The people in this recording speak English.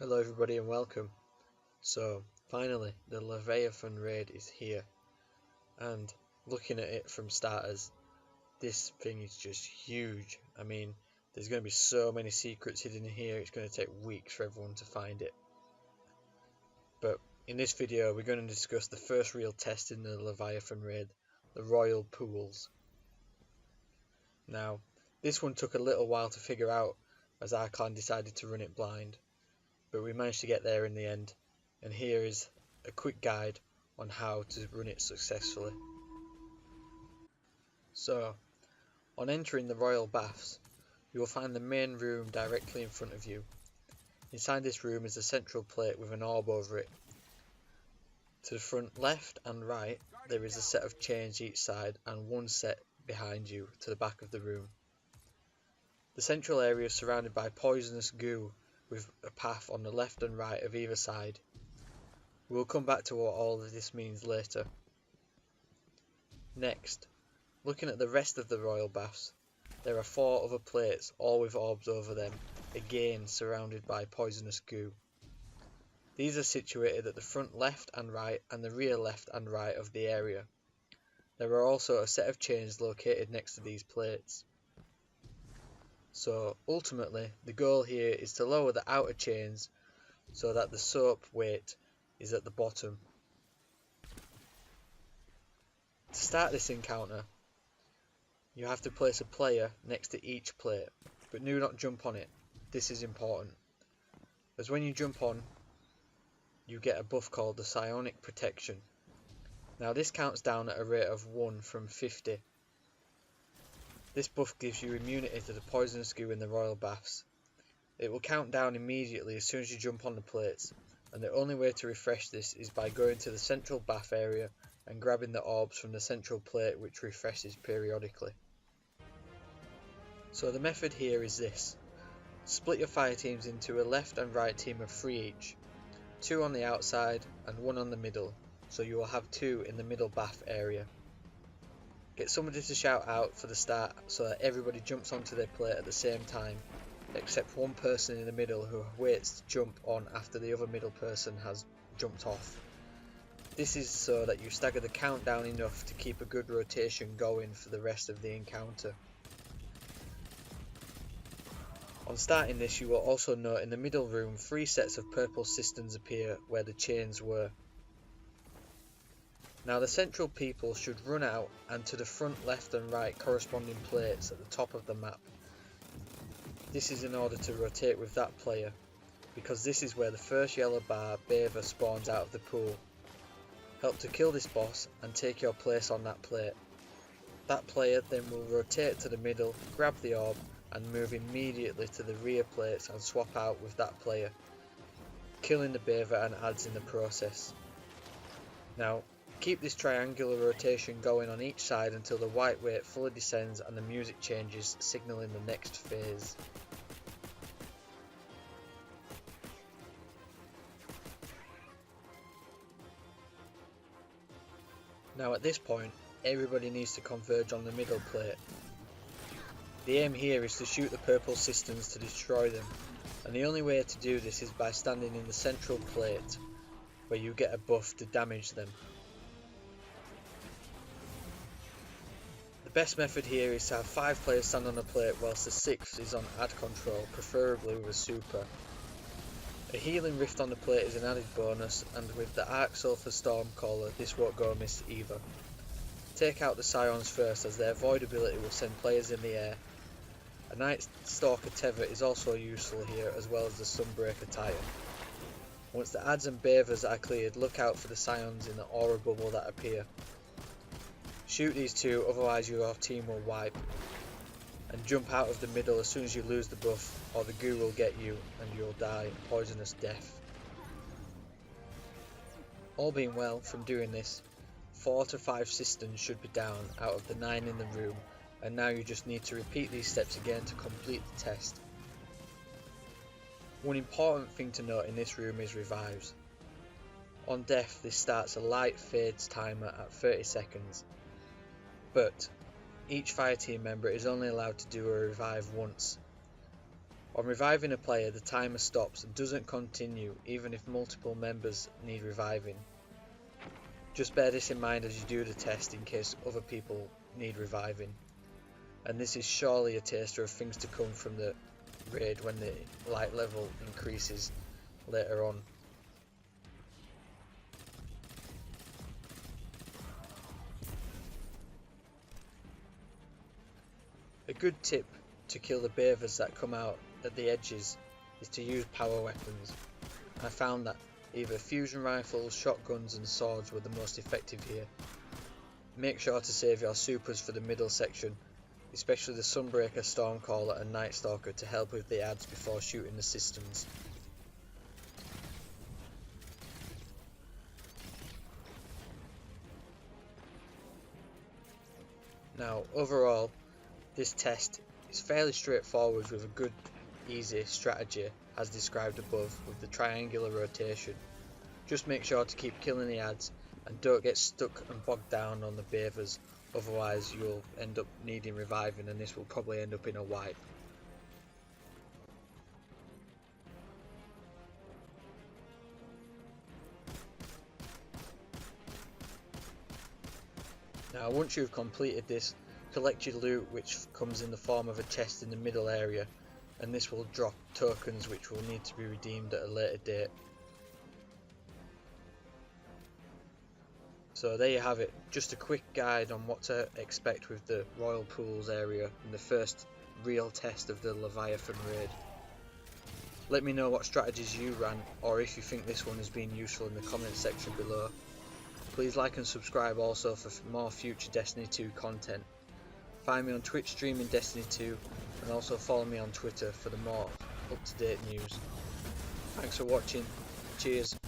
Hello everybody and welcome. So finally the Leviathan Raid is here, and looking at it from starters, this thing is just huge. I mean, there's going to be so many secrets hidden here, it's going to take weeks for everyone to find it. But in this video we're going to discuss the first real test in the Leviathan Raid, the Royal Pools. Now this one took a little while to figure out as our clan decided to run it blind, but we managed to get there in the end, and here is a quick guide on how to run it successfully. So, on entering the Royal Baths, you will find the main room directly in front of you. Inside this room is a central plate with an orb over it. To the front left and right there is a set of chains each side and one set behind you to the back of the room. The central area is surrounded by poisonous goo with a path on the left and right of either side. We will come back to what all of this means later. Next, looking at the rest of the Royal Baths, there are 4 other plates, all with orbs over them, again surrounded by poisonous goo. These are situated at the front left and right and the rear left and right of the area. There are also a set of chains located next to these plates. So ultimately the goal here is to lower the outer chains so that the soap weight is at the bottom. To start this encounter, you have to place a player next to each plate, but do not jump on it. This is important, as when you jump on, you get a buff called the Psionic Protection. Now this counts down at a rate of 1 from 50. This buff gives you immunity to the poisonous goo in the Royal Baths. It will count down immediately as soon as you jump on the plates, and the only way to refresh this is by going to the central bath area and grabbing the orbs from the central plate, which refreshes periodically. So the method here is this: split your fire teams into a left and right team of 3 each, 2 on the outside and 1 on the middle, so you will have 2 in the middle bath area. Get somebody to shout out for the start so that everybody jumps onto their plate at the same time, except one person in the middle who waits to jump on after the other middle person has jumped off. This is so that you stagger the countdown enough to keep a good rotation going for the rest of the encounter. On starting this, you will also note in the middle room 3 sets of purple cisterns appear where the chains were. Now the central people should run out and to the front left and right corresponding plates at the top of the map. This is in order to rotate with that player, because this is where the first yellow bar bather spawns out of the pool. Help to kill this boss and take your place on that plate. That player then will rotate to the middle, grab the orb and move immediately to the rear plates and swap out with that player, killing the bather and adds in the process. Now keep this triangular rotation going on each side until the white weight fully descends and the music changes, signalling the next phase. Now at this point, everybody needs to converge on the middle plate. The aim here is to shoot the purple cisterns to destroy them, and the only way to do this is by standing in the central plate, where you get a buff to damage them. The best method here is to have 5 players stand on a plate whilst the 6th is on ad control, preferably with a super. A healing rift on the plate is an added bonus, and with the Arc Sulphur Stormcaller this won't go amiss either. Take out the Scions first, as their void ability will send players in the air. A Night Stalker Tether is also useful here, as well as the Sunbreaker Titan. Once the ads and bathers are cleared, look out for the Scions in the aura bubble that appear. Shoot these 2, otherwise your team will wipe, and jump out of the middle as soon as you lose the buff, or the goo will get you and you'll die a poisonous death. All being well, from doing this, 4 to 5 cisterns should be down out of the 9 in the room, and now you just need to repeat these steps again to complete the test. One important thing to note in this room is revives. On death this starts a light fades timer at 30 seconds, but each fire team member is only allowed to do a revive once. On reviving a player, the timer stops and doesn't continue even if multiple members need reviving. Just bear this in mind as you do the test in case other people need reviving. And this is surely a taster of things to come from the raid when the light level increases later on. A good tip to kill the bathers that come out at the edges is to use power weapons. I found that either fusion rifles, shotguns and swords were the most effective here. Make sure to save your supers for the middle section, especially the Sunbreaker, Stormcaller and Night Stalker to help with the adds before shooting the systems. Now overall, this test is fairly straightforward with a good, easy strategy as described above with the triangular rotation. Just make sure to keep killing the adds and don't get stuck and bogged down on the bathers, otherwise you'll end up needing reviving and this will probably end up in a wipe. Now once you've completed this, collect your loot, which comes in the form of a chest in the middle area, and this will drop tokens which will need to be redeemed at a later date. So there you have it, just a quick guide on what to expect with the Royal Pools area and the first real test of the Leviathan Raid. Let me know what strategies you ran, or if you think this one has been useful in the comment section below. Please like and subscribe also for more future Destiny 2 content. Find me on Twitch streaming Destiny 2 and also follow me on Twitter for the more up-to-date news. Thanks for watching, cheers.